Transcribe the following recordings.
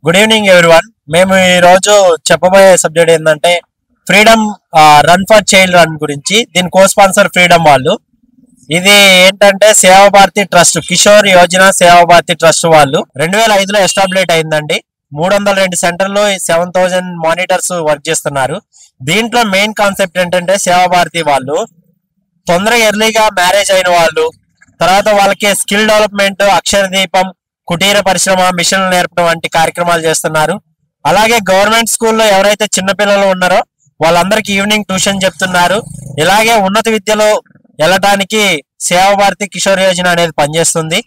Good evening everyone. మేము ఈ రోజు చెప్పబోయే సబ్జెక్ట్ ఏంటంటే freedom run for child run గురించి. దీని కో స్పాన్సర్ ఫ్రీడమ్ వాళ్ళు. ఇది ఏంటంటే సేవా భారతి ట్రస్ట్, కిషోర్ యోజన సేవా భారతి ట్రస్ట్ వాళ్ళు 2005లో ఎస్టాబ్లిష్ అయిందండి. 302 సెంటర్లు 7000 మానిటర్స్ వర్క్ చేస్తున్నారు. దీంట్లో మెయిన్ కాన్సెప్ట్ ఏంటంటే సేవా భారతి వాళ్ళు తొందరగా ఎర్లీగా మ్యారేజ్ అయిన వాళ్ళు, తర్వాత వాళ్ళకి స్కిల్ డెవలప్మెంట్, అక్షర దీపం, కుటీర పరిశ్రమ, మిషన్లు నేర్పడం వంటి కార్యక్రమాలు చేస్తున్నారు. అలాగే గవర్నమెంట్ స్కూల్లో ఎవరైతే చిన్నపిల్లలు ఉన్నారో వాళ్ళందరికీ ఈవినింగ్ ట్యూషన్ చెప్తున్నారు. ఇలాగే ఉన్నత విద్యలో వెళ్ళటానికి సేవా భారతి కిషోర్ యోజన అనేది పనిచేస్తుంది.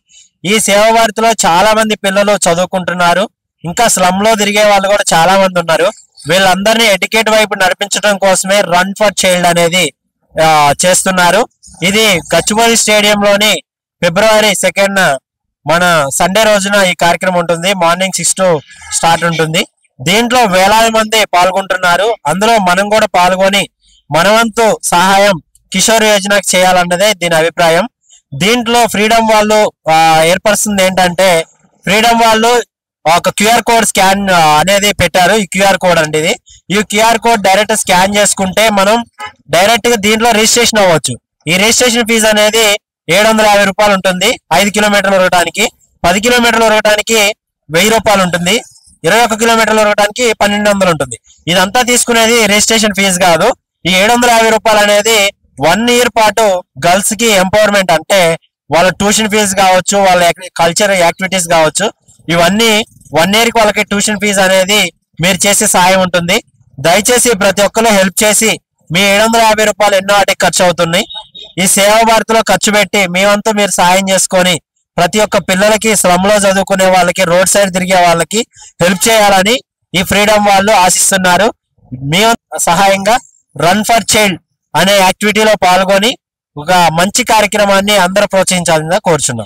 ఈ సేవా భారతిలో చాలా మంది పిల్లలు చదువుకుంటున్నారు. ఇంకా స్లమ్ లో తిరిగే వాళ్ళు కూడా చాలా మంది ఉన్నారు. వీళ్ళందరినీ ఎడ్యుకేట్ వైపు నడిపించడం కోసమే రన్ ఫర్ చైల్డ్ అనేది చేస్తున్నారు. ఇది గచ్చిబౌలి స్టేడియంలోని ఫిబ్రవరి 2nd మన సండే రోజున ఈ కార్యక్రమం ఉంటుంది. మార్నింగ్ 6 to స్టార్ట్ ఉంటుంది. దీంట్లో వేలాది మంది పాల్గొంటున్నారు. అందులో మనం కూడా పాల్గొని మనవంతు సహాయం కిషోర్ యోజనకు చేయాలన్నదే దీని అభిప్రాయం. దీంట్లో ఫ్రీడమ్ వాళ్ళు ఏర్పరుస్తుంది ఏంటంటే, ఫ్రీడమ్ వాళ్ళు ఒక క్యూఆర్ కోడ్ స్కాన్ అనేది పెట్టారు. ఈ క్యూఆర్ కోడ్ అండి ఇది. ఈ క్యూఆర్ కోడ్ డైరెక్ట్ స్కాన్ చేసుకుంటే మనం డైరెక్ట్ గా దీంట్లో రిజిస్ట్రేషన్ అవ్వచ్చు. ఈ రిజిస్ట్రేషన్ ఫీజు అనేది 750 రూపాయలు ఉంటుంది. 5 కిలోమీటర్లు ఉరగటానికి, 10 కిలోమీటర్లు ఉరగటానికి 1000 రూపాయలు ఉంటుంది. 21 కిలోమీటర్లు ఉరగటానికి 1200 ఉంటుంది. ఇదంతా తీసుకునేది రిజిస్ట్రేషన్ ఫీజు కాదు. ఈ 750 రూపాయలు అనేది 1 year పాటు గర్ల్స్ కి ఎంపవర్మెంట్, అంటే వాళ్ళ ట్యూషన్ ఫీజు కావచ్చు, వాళ్ళ కల్చర్ యాక్టివిటీస్ కావచ్చు, ఇవన్నీ 1 year కి వాళ్ళకి ట్యూషన్ ఫీజు అనేది మీరు చేసే సాయం ఉంటుంది. దయచేసి ప్రతి ఒక్కరు హెల్ప్ చేసి మీ 750 రూపాయలు ఎన్నో వాటికి ఖర్చు అవుతున్నాయి. ఈ సేవా భారతిలో ఖర్చు పెట్టి మీ వంతు మీరు సాయం చేసుకొని ప్రతి ఒక్క పిల్లలకి, స్లమ్ లో చదువుకునే వాళ్ళకి, రోడ్ సైడ్ తిరిగే వాళ్ళకి హెల్ప్ చేయాలని ఈ ఫ్రీడమ్ వాళ్ళు ఆశిస్తున్నారు. మీ సహాయంగా రన్ ఫర్ చైల్డ్ అనే యాక్టివిటీలో పాల్గొని ఒక మంచి కార్యక్రమాన్ని అందరూ ప్రోత్సహించాలని కోరుచున్నాం.